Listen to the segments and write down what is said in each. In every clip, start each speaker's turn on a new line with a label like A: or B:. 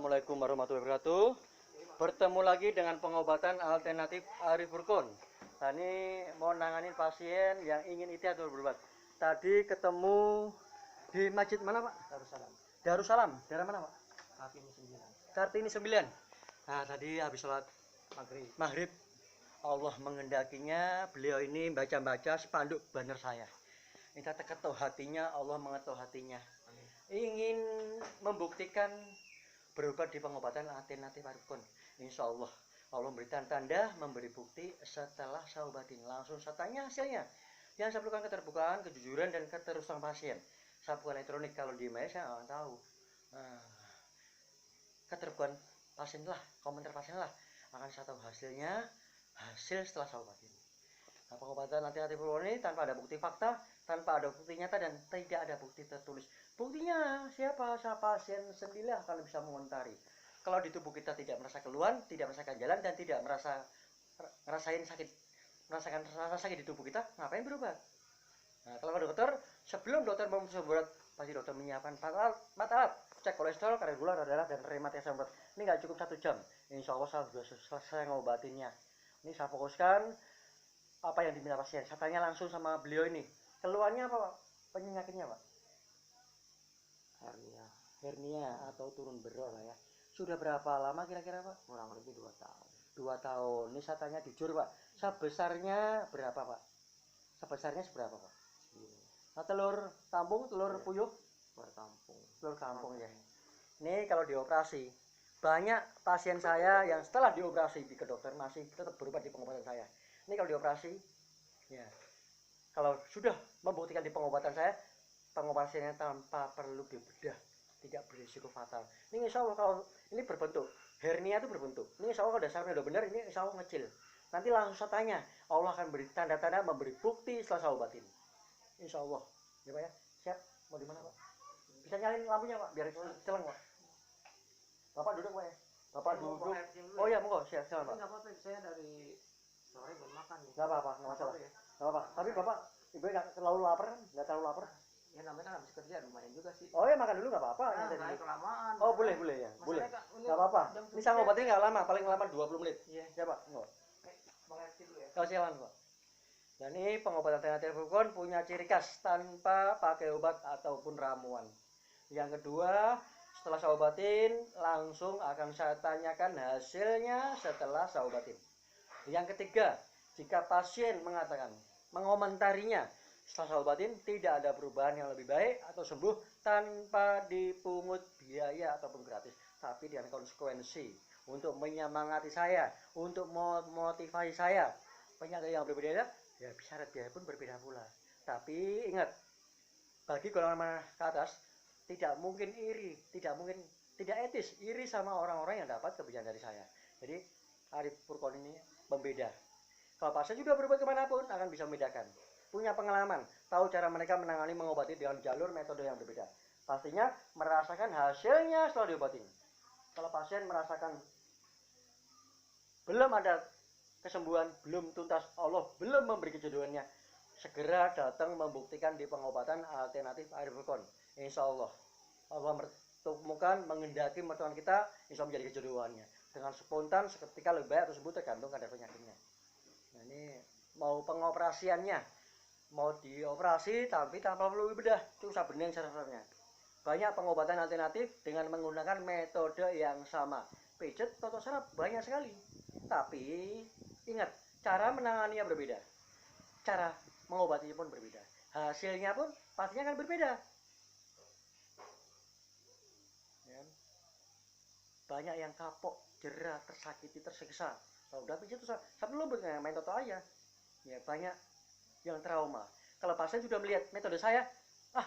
A: Assalamualaikum warahmatullahi wabarakatuh. Bertemu lagi dengan pengobatan alternatif Arif Furqon. Nah, ini mau nanganin pasien yang ingin ikhtiar berobat. Tadi ketemu di masjid mana, Pak?
B: Darussalam.
A: Darussalam. Daerah mana, Pak?
B: Kartini 9.
A: Kartini 9. Nah, tadi habis sholat maghrib. Allah menghendakinya, beliau ini baca-baca spanduk banner saya. Kita terketuk hatinya, Allah mengetuk hatinya. Ingin membuktikan berobat di pengobatan alternatif Arif Furqon. Insya Allah Allah memberikan tanda, memberi bukti setelah saya obatin. Langsung saya tanya hasilnya. Yang saya perlukan keterbukaan, kejujuran, dan keterusan pasien. Saya bukan elektronik, kalau di email saya nggak tahu. Keterbukaan pasien lah, komentar pasien lah, akan saya tahu hasilnya, hasil setelah saya obatin. Nah, pengobatan alternatif Furqon ini tanpa ada bukti fakta, tanpa ada bukti nyata, dan tidak ada bukti tertulis. Buktinya siapa? Saya pasien sendirilah kalau bisa mengomentari. Kalau di tubuh kita tidak merasa keluhan, tidak merasakan jalan, dan tidak merasakan rasa sakit di tubuh kita, ngapain berobat? Nah, kalau dokter, sebelum dokter memutuskan berobat, pasti dokter menyiapkan 4 alat, cek kolesterol, kadar gula darah, dan remat asam urat. Ini nggak cukup 1 jam. Insya Allah saya sudah selesai ngobatinnya. Ini saya fokuskan apa yang diminta pasien. Saya tanya langsung sama beliau ini, keluhannya apa, Pak? Penyakitnya, Pak? Hernia atau turun berok lah ya. Sudah berapa lama kira-kira, Pak?
B: Kurang lebih 2 tahun.
A: 2 tahun. Ini saya tanya jujur, Pak. Sebesarnya berapa, Pak? Sebesarnya seberapa, Pak? Nah, telur kampung, telur puyuh? Telur kampung ya. Ini kalau dioperasi, banyak pasien saya yang setelah dioperasi ke dokter masih tetap berobat di pengobatan saya. Ini kalau dioperasi, ya, kalau sudah membuktikan di pengobatan saya, pengobataannya tanpa perlu dibedah, tidak berisiko fatal. Ini insya Allah kalau ini berbentuk hernia itu berbentuk. Ini insya Allah kalau dasarnya udah benar, ini insya Allah ngecil. Nanti langsung saya tanya, Allah akan beri tanda-tanda, memberi bukti setelah saya obatin. Insya Allah, ya Pak ya. Siap? Mau di mana, Pak? Bisa nyalain lampunya, Pak, biar celeng, Pak. Bapak duduk, Pak ya. Bapak duduk. Oh ya, monggo, silakan, Pak.
B: Enggak apa-apa, saya dari sore belum makan nih.
A: Enggak apa-apa, enggak masalah. Enggak apa-apa. Tapi Bapak, Ibu nggak terlalu lapar kan? Nggak terlalu lapar?
B: Ya namanya kan habis kerja lumayan juga sih.
A: Oh ya, makan dulu nggak apa-apa.
B: Nah, kelamaan.
A: Oh boleh ya, boleh. Nggak apa-apa. Ini saya ngobatin nggak lama, paling lama 20 menit.
B: Iya.
A: Ya Pak, nggak.
B: Mengerti dulu ya.
A: Kalau silakan Pak. Dan ini pengobatan alternatif Furqon punya ciri khas tanpa pakai obat ataupun ramuan. Yang kedua, setelah saya obatin, langsung akan saya tanyakan hasilnya setelah saya obatin. Yang ketiga, jika pasien mengatakan, mengomentarinya, setelah saya obatin tidak ada perubahan yang lebih baik atau sembuh tanpa dipungut biaya ataupun gratis, tapi dengan konsekuensi untuk menyemangati saya, untuk memotivasi saya, penyakit yang berbeda, ya syarat biaya pun berbeda pula. Tapi ingat, bagi golongan menengah ke atas tidak mungkin iri, tidak etis iri sama orang-orang yang dapat kebijakan dari saya. Jadi Arif Furqon ini membeda. Kalau pasien juga berobat kemanapun akan bisa membedakan. Punya pengalaman, tahu cara mereka menangani mengobati dengan jalur metode yang berbeda. Pastinya merasakan hasilnya setelah diobatin. Kalau pasien merasakan belum ada kesembuhan, belum tuntas, Allah belum memberi kejodohannya, segera datang membuktikan di pengobatan alternatif Arif Furqon. Insya Allah mempertemukan, menghendaki mertuan kita, insya Allah menjadi kejodohannya. Dengan spontan, seketika lebih baik atau sembuh tergantung kadar penyakitnya. Nah, ini mau pengoperasiannya, mau dioperasi tapi tanpa perlu bedah, cukup saya bening sarafnya. Banyak pengobatan alternatif dengan menggunakan metode yang sama, pijet, totok saraf, banyak sekali. Tapi ingat, cara menanganinya berbeda, cara mengobatinya pun berbeda, hasilnya pun pastinya akan berbeda. Banyak yang kapok, jerah, tersakiti, tersiksa. Kalau udah pijet tuh saya belum main toto aja. Ya banyak yang trauma. Kalau pasien sudah melihat metode saya,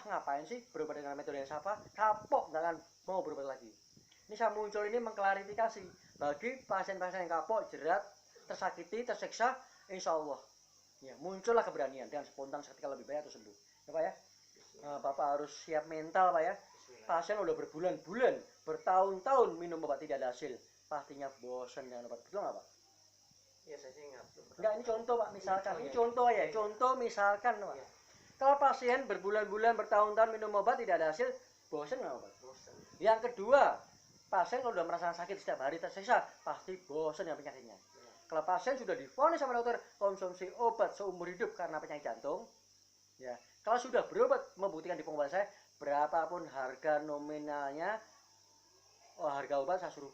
A: ngapain sih berobat dengan metode yang sama? Kapok, nggak akan mau berobat lagi. Ini saya muncul ini mengklarifikasi bagi pasien-pasien yang kapok, jerat, tersakiti, tersiksa, insya Allah. Ya muncullah keberanian dengan spontan seketika lebih baik atau sembuh. Ya Pak ya. Bapak harus siap mental Pak ya. Pasien udah berbulan-bulan, bertahun-tahun minum obat tidak ada hasil, pastinya bosan dengan obat. Betul nggak Pak?
B: Iya, saya sih ingat.
A: Enggak, ini contoh Pak, misalkan. Ini contoh ya, contoh misalkan Pak. Kalau pasien berbulan-bulan, bertahun-tahun minum obat tidak ada hasil, bosan nggak obat?
B: Bosan.
A: Yang kedua, pasien kalau sudah merasakan sakit setiap hari tersiksa, pasti bosan dengan penyakitnya. Kalau pasien sudah divonis sama dokter konsumsi obat seumur hidup karena penyakit jantung, ya, kalau sudah berobat membuktikan di pengobatan saya, berapapun harga nominalnya, harga obat saya suruh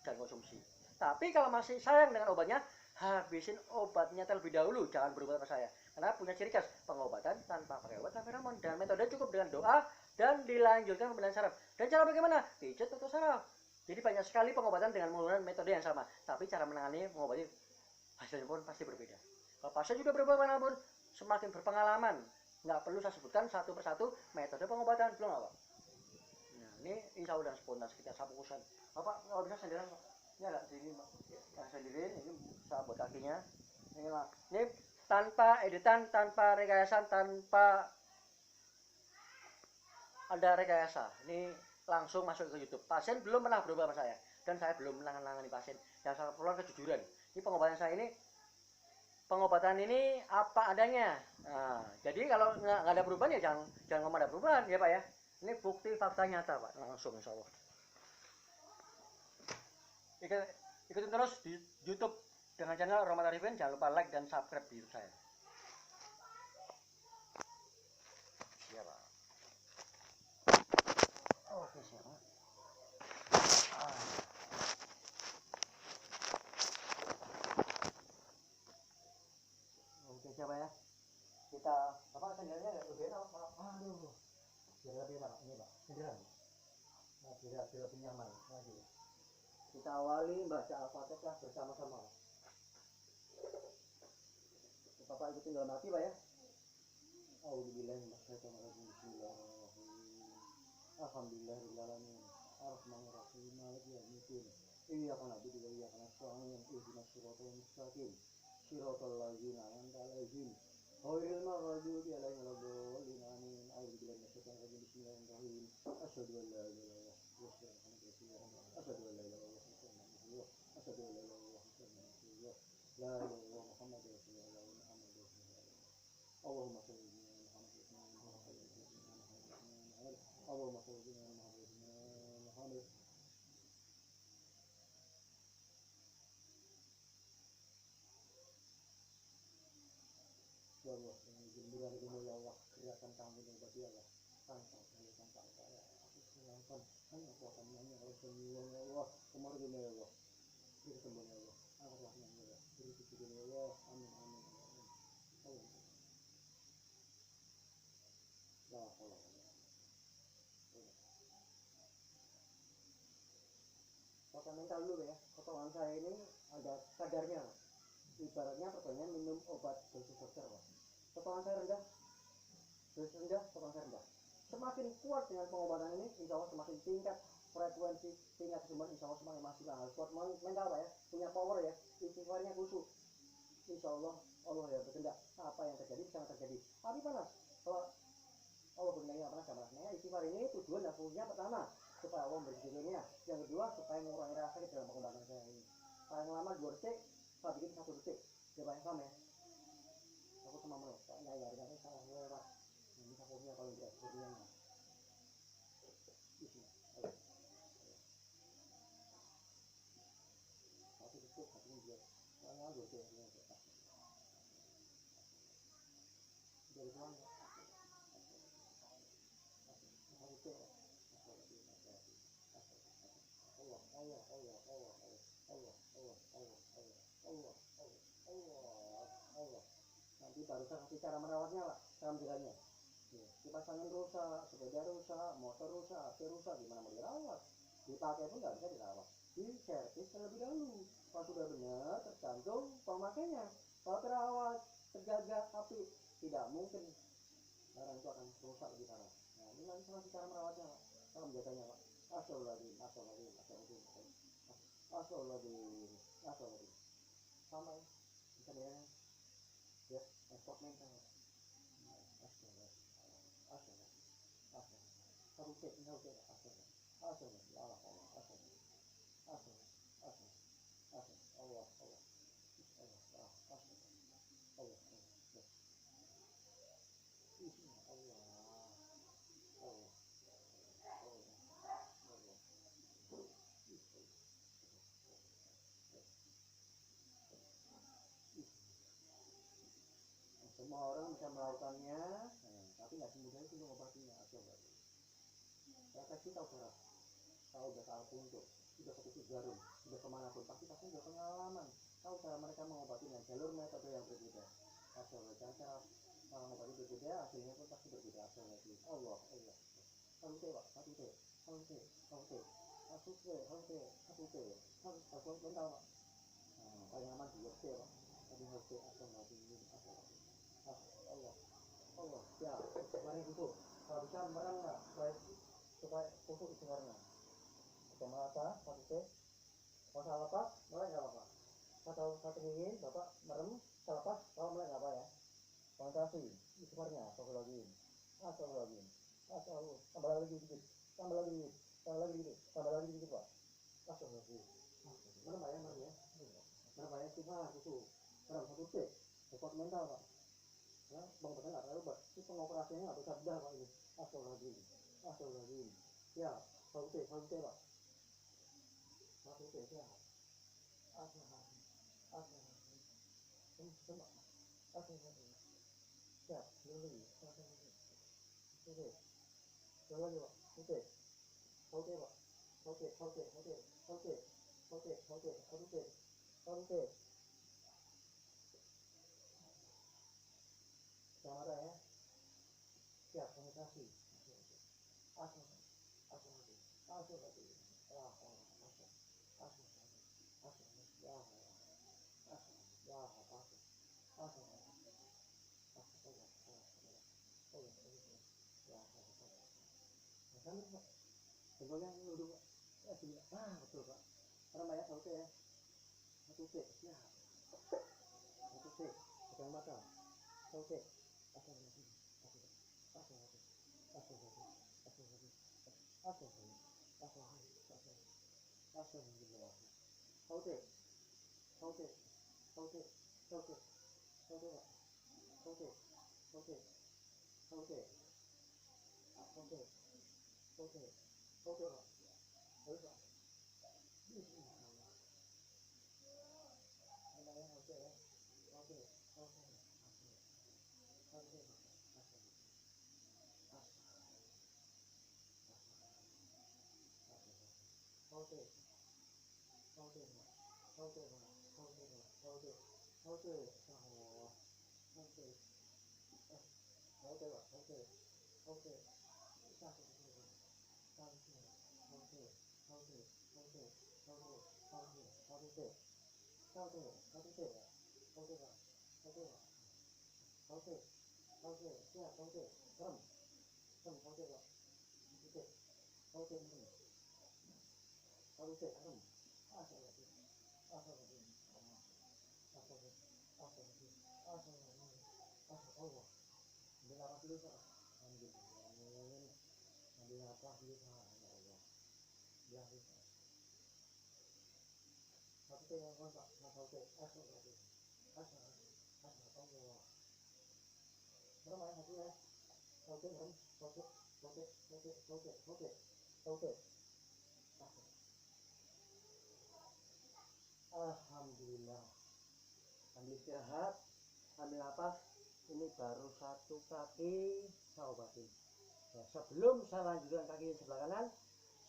A: jangan konsumsi. Tapi kalau masih sayang dengan obatnya, habisin obatnya terlebih dahulu, jangan berobat sama saya. Karena punya ciri khas pengobatan tanpa pakai obat tanpa ramuan, dan metode cukup dengan doa dan dilanjutkan pembinaan saraf. Dan cara bagaimana? Pijat atau saraf. Jadi banyak sekali pengobatan dengan menggunakan metode yang sama, tapi cara menangani mengobati hasilnya pun pasti berbeda. Kalau pasien juga berobat manapun, semakin berpengalaman, nggak perlu saya sebutkan satu persatu metode pengobatan, belum apa. Nah, ini insya Allah spontan sekitar 1%. Bapak kalau bisa sendirian, Pak. Ini agak sini, Pak. Yang sendirian, ini saya buat kakinya. Ini tanpa editan, tanpa rekayasa, tanpa ada rekayasa. Ini langsung masuk ke YouTube. Pasien belum pernah berobat sama saya, dan saya belum menangani pasien. Yang saya perlu kejujuran. Ini pengobatan saya ini, pengobatan ini apa adanya. Nah, jadi kalau nggak ada perubahan ya jangan ngomong ada perubahan ya Pak ya. Ini bukti fakta nyata Pak, langsung insya Allah. Ikutin terus di YouTube dengan channel Rahmat Arifin. Jangan lupa like dan subscribe di YouTube saya. Iya Pak. Oke siap. Oke siapa ya? Kita apa sendirinya nggak lebih enak Pak? Aduh, biar lebih enak ini Pak. Sendirian. Nah, biar lebih nyaman lagi. Kita awali baca Al-Fatihah bersama-sama. Bapak ikutin dalam hati Pak ya. Auzubillahi minasyaitonirrajim. Bismillahirrahmanirrahim. Alhamdulillahirrahmanirrahim. Ar-Rahmanir-Rahim. Maliki yaumiddin. Iyyaka na'budu wa iyyaka nasta'in. Ihdinas siratal mustaqim. Siratal ladzina an'amta 'alaihim ghairil maghdubi 'alaihim waladdallin. Amin. Auzubillahi minasyaitonirrajim. Bismillahirrahmanirrahim. Asyhadu an la ilaha illallah wa asyhadu anna Muhammadan rasulullah. Asyhadu an la ilaha illallah. Asyhadu an la ilaha illallah. La ilaha illallah Muhammadur rasulullah. Allahumma shalli ala Muhammad. Allahumma shalli ala Muhammad. Ya Allah, gembira ya Allah, gerakan kami mengobati Allah. Tanpa saya, aku silahkan hanya kuatan hanya kalau semua ya Allah, umar gini ya Allah, beri kesembuhan ya Allah, Ar-Rahman ya Allah, beri kesembuhan ya Allah, amin amin amin. Allah. La haula wala quwwata. Potongan mental dulu ya, potongan saya ini ada kadarnya. Ibaratnya perbanyak minum obat dosis dokter Pak. Potongan saya rendah, dosis rendah, potongan saya rendah. Semakin kuat dengan pengobatan ini, insya Allah semakin tingkat frekuensi, tingkat kesembuhan, insya Allah semakin maksimal. Harus kuat mental Pak ya, punya power ya, istighfarnya khusyuk. Insya Allah, Allah ya berkehendak. Apa yang terjadi bisa terjadi. Tapi panas, kalau Allah berkehendaknya panas sama rasanya. Istighfar ini tujuan dan fungsinya pertama, supaya Allah berkehendaknya. Yang kedua, supaya mengurangi rasa sakit dalam pengobatan saya ini. Paling lama 2 detik, saya bikin 1 detik. Ya Pak, paham ya? Aku cuma mau, Pak, ya harganya salah lewat. Ini sapunya kalau tidak berian. Bismillah. 1 detik, 1 menit. Soalnya 2 detik. Dari mana? Nanti baru saya kasih cara merawatnya Pak, cara menjaganya. Kipas angin rusak, sepeda rusak, motor rusak, HP rusak, gimana mau dirawat? Dipakai pun nggak bisa dirawat. Di servis terlebih dahulu. Kalau sudah benar, tergantung pemakainya. Kalau terawat, terjaga, tapi tidak mungkin barang itu akan rusak lebih parah. Nah, ini nanti saya kasih cara merawatnya Pak, cara menjaganya Pak. Astagfirullahaladzim, astagfirullahaladzim, astagfirullahaladzim, astagfirullahaladzim, astagfirullahaladzim. Sama ya, bisa ya, ekspor mental. Astagfirullahaladzim, astagfirullahaladzim, astagfirullahaladzim. Satu cek, astagfirullahaladzim, astagfirullahaladzim, Allah, Allah, astagfirullahaladzim, astagfirullahaladzim, astagfirullahaladzim, Allah, Allah, Allah, astagfirullahaladzim, Allah, Allah. Bismillah, Allah, Allah, Allah, Allah.
C: kemudian itu mengobatinya coba. Saya kasih tahu berat, tahu udah tahu puntuk, sudah satu jarum, sudah kemanapun pasti udah pengalaman, tahu cara mereka mengobatinya, jalur metode yang berbeda. Asal cara mengobati berbeda, hasilnya pun pasti berbeda. Asal lagi Allah. Satu T pak, satu T, mental pak. Paling aman dua T pak, tapi harus T asal lagi Allah. Ya, kemarin itu kalau bisa merang nggak supaya kusuk dengarnya. Oke, merata satu T. Kalau salah lepas, mulai nggak apa-apa. Satu ingin bapak merem, salah lepas, kalau mulai nggak apa ya. Konsentrasi, istighfarnya, astagfirullahaladzim, tambah lagi dikit, tambah lagi dikit pak. Astagfirullahaladzim. Merem ya, istighfar, kusuk. Merem satu T, support mental pak. Ya, bang betul nggak terlalu pak. Ini pengoperasiannya nggak bisa dah pak ini. Astagfirullahaladzim. Ya, satu T pak. Satu T ya. Astagfirullahaladzim. Astagfirullahaladzim. Ya, dulu lagi. Oke. Coba lagi pak. Oke. Jangan marah ya. Siap, konsentrasi. Contohnya ini dulu pak. Betul pak. Karena banyak satu ya. Satu T, siap. Satu T, pegang mata. Satu T. Alhamdulillah. Ambil istirahat, ambil napas. Ini baru satu kaki saya obatin. Ya, sebelum saya lanjutkan kaki sebelah kanan,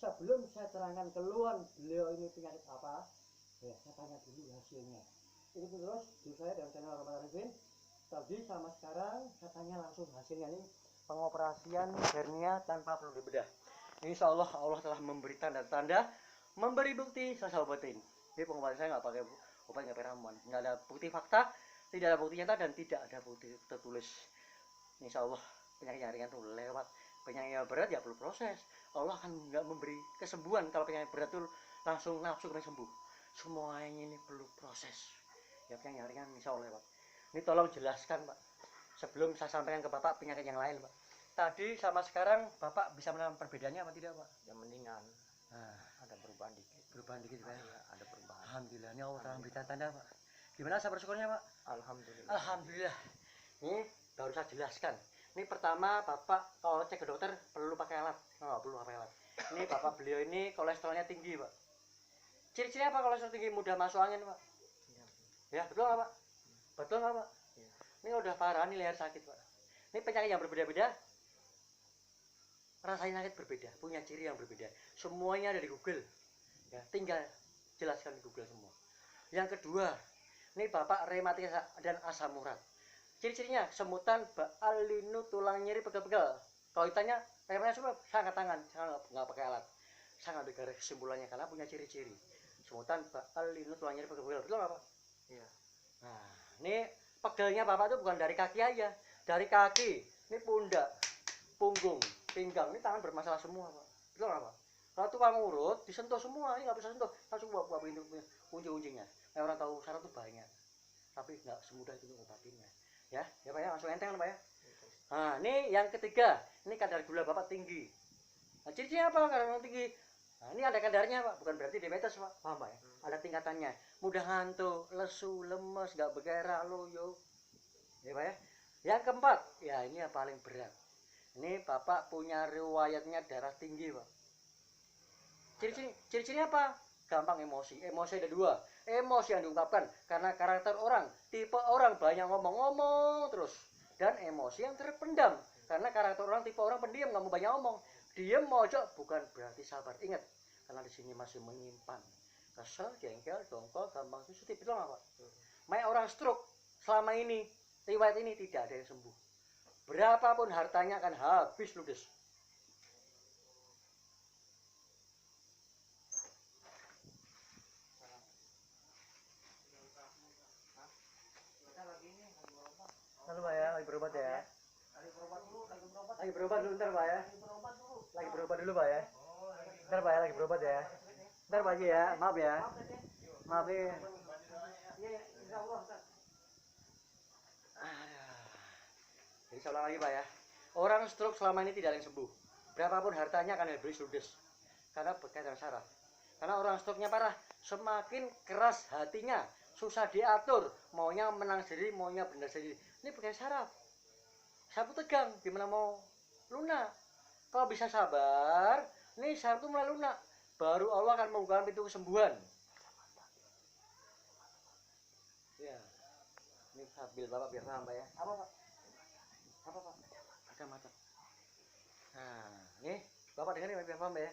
C: sebelum saya terangkan keluhan beliau ini penyakit apa, ya saya tanya dulu hasilnya. Ini terus di saya dan channel Rahmat Arifin. Tadi sama sekarang saya tanya langsung hasilnya ini pengoperasian hernia tanpa perlu dibedah. Insya Allah Allah telah memberi tanda-tanda, memberi bukti saya obatin. Jadi pengobatan saya nggak pakai obat, nggak pakai ramuan, nggak ada bukti fakta, tidak ada bukti nyata dan tidak ada bukti tertulis. Insya Allah penyakit yang ringan itu lewat, penyakit yang berat ya perlu proses. Allah akan nggak memberi kesembuhan kalau penyakit berat itu langsung nafsu kena sembuh. Semuanya ini perlu proses. Ya penyakit yang ringan insya Allah lewat. Ini tolong jelaskan Pak, sebelum saya sampaikan ke Bapak penyakit yang lain Pak. Tadi sama sekarang Bapak bisa menemukan perbedaannya apa tidak Pak?
B: Yang mendingan.
C: Nah,
B: Ada perubahan dikit.
C: perubahan dikit Pak.
B: Ya, ada perubahan.
C: Alhamdulillah, ini Allah telah memberikan tanda Pak. Gimana saya bersyukurnya Pak?
B: Alhamdulillah.
A: Alhamdulillah. Ini baru saya jelaskan. Ini pertama Bapak kalau cek ke dokter perlu pakai alat. Oh, perlu pakai alat. Ini Bapak beliau ini kolesterolnya tinggi Pak. Ciri-cirinya apa kolesterol tinggi? Mudah masuk angin Pak. Ya betul nggak Pak? Betul nggak Pak?
B: Ya.
A: Ini udah parah, ini leher sakit Pak. Ini penyakit yang berbeda-beda. rasanya sakit berbeda, punya ciri yang berbeda. Semuanya ada di Google. Ya, tinggal jelaskan di Google semua. Yang kedua, ini Bapak rematik dan asam urat. Ciri-cirinya semutan, baal, linu, tulang nyeri, pegel-pegel. Kalau ditanya, rematik semua saya angkat tangan, saya nggak pakai alat. Saya ngambil garis kesimpulannya karena punya ciri-ciri. Semutan, baal, linu, tulang nyeri, pegel-pegel. Betul nggak Pak?
B: Iya.
A: Nah, ini pegelnya Bapak itu bukan dari kaki aja, dari kaki, ini pundak, punggung, pinggang, ini tangan bermasalah semua Pak. Betul nggak Pak? Kalau tukang urut disentuh semua, ini nggak bisa sentuh, langsung buat pintu kunci-kuncinya. Orang tahu syarat itu banyak, tapi nggak semudah itu ngobatinnya. Ya Pak ya, langsung enteng kan Pak ya. Nah, ini yang ketiga, ini kadar gula Bapak tinggi. Nah, ciri-cirinya apa kadar gula tinggi? Nah, ini ada kadarnya Pak, bukan berarti diabetes Pak, paham Pak ya? Ada tingkatannya, mudah ngantuk, lesu, lemes, nggak bergairah, loyo. Ya Pak ya. Yang keempat, ya ini yang paling berat. Ini Bapak punya riwayatnya darah tinggi Pak. Ciri-cirinya apa? Gampang emosi. Emosi ada dua. Emosi yang diungkapkan karena karakter orang, tipe orang banyak ngomong-ngomong terus, dan emosi yang terpendam karena karakter orang tipe orang pendiam, nggak mau banyak ngomong. Diam mojok bukan berarti sabar. Ingat, karena di sini masih menyimpan kesel, jengkel, dongkol, gampang sensitif. Itu nggak Pak? Banyak orang stroke selama ini, riwayat ini tidak ada yang sembuh. Berapapun hartanya akan habis ludes. Halo Pak ya, lagi berobat ya. Lagi berobat dulu ntar Pak ya. Lagi berobat dulu Pak ya. Ntar Pak ya, lagi berobat ya. Ntar Pak Haji ya, maaf ya. Maaf nih. Jadi saya ulang lagi Pak ya. Orang stroke selama ini tidak ada yang sembuh. Berapapun hartanya akan habis ludes. Karena berkaitan saraf. Karena orang stroke-nya parah, semakin keras hatinya, susah diatur, maunya menang sendiri, maunya benar sendiri. Ini pakai saraf. Saraf tegang, gimana mau lunak? Kalau bisa sabar, ini saraf itu mulai lunak. Baru Allah akan membuka pintu kesembuhan. Ya, ini sambil Bapak biar paham Pak ya. Apa Pak? Apa Pak? Kacamata. Nah, ini Bapak dengerin biar paham ya.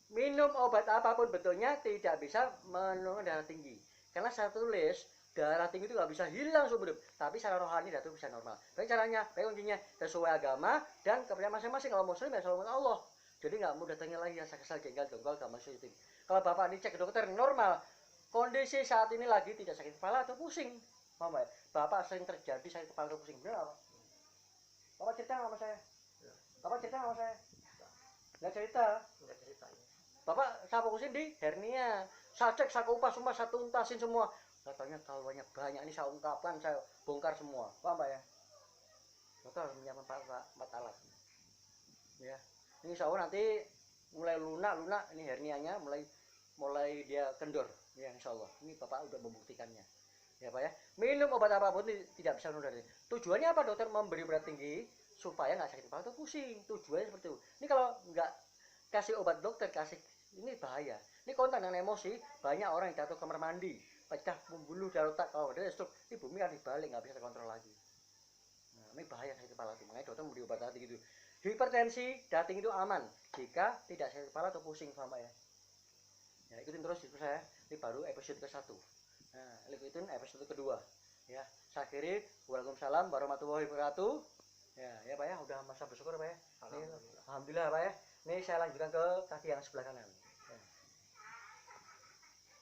A: Minum obat apapun betulnya tidak bisa menurunkan darah tinggi. Karena saya tulis darah tinggi itu nggak bisa hilang seumur hidup, tapi secara rohani darah itu bisa normal. Baik caranya, baik kuncinya sesuai agama dan kepercayaan masing-masing. Kalau muslim ya selalu Allah. Jadi nggak mau datangnya lagi rasa kesal, jengkel, dongkol, gampang sensitif. Kalau Bapak dicek ke dokter normal, kondisi saat ini lagi tidak sakit kepala atau pusing, Mama, Bapak sering terjadi sakit kepala atau pusing, benar apa? Bapak cerita sama saya? Bapak cerita sama saya? Nggak cerita. Bapak saya fokusin di hernia. Saya cek, saya kupas semua, saya tuntasin semua. Katanya kalau banyak ini saya ungkapkan, saya bongkar semua. Paham Pak ya? Dokter harus menyiapkan 4 alat. Ya. Ini insya Allah nanti mulai lunak ini hernianya mulai dia kendor. Ya insya Allah. Ini Bapak udah membuktikannya. Ya Pak ya. Minum obat apapun tidak bisa menurunkan darah. Tujuannya apa dokter memberi berat tinggi supaya nggak sakit kepala atau pusing. Tujuannya seperti itu. Ini kalau nggak kasih obat dokter, kasih ini bahaya. Ini kontak dengan emosi, banyak orang yang jatuh ke kamar mandi, pecah pembuluh darah otak, kalau ada stroke, ini bumi akan dibalik, nggak bisa terkontrol lagi. Nah, ini bahaya sakit kepala itu, makanya dokter memberi obat hati gitu. Hipertensi, darah tinggi itu aman jika tidak sakit kepala atau pusing, sama ya. Ya ikutin terus itu saya, ini baru episode ke-1. Nah, ikutin episode kedua. Ya, saya akhiri. Waalaikumsalam warahmatullahi wabarakatuh. Ya Pak ya, udah masa bersyukur Pak ya. Alhamdulillah Pak ya. Ini saya lanjutkan ke kaki yang sebelah kanan.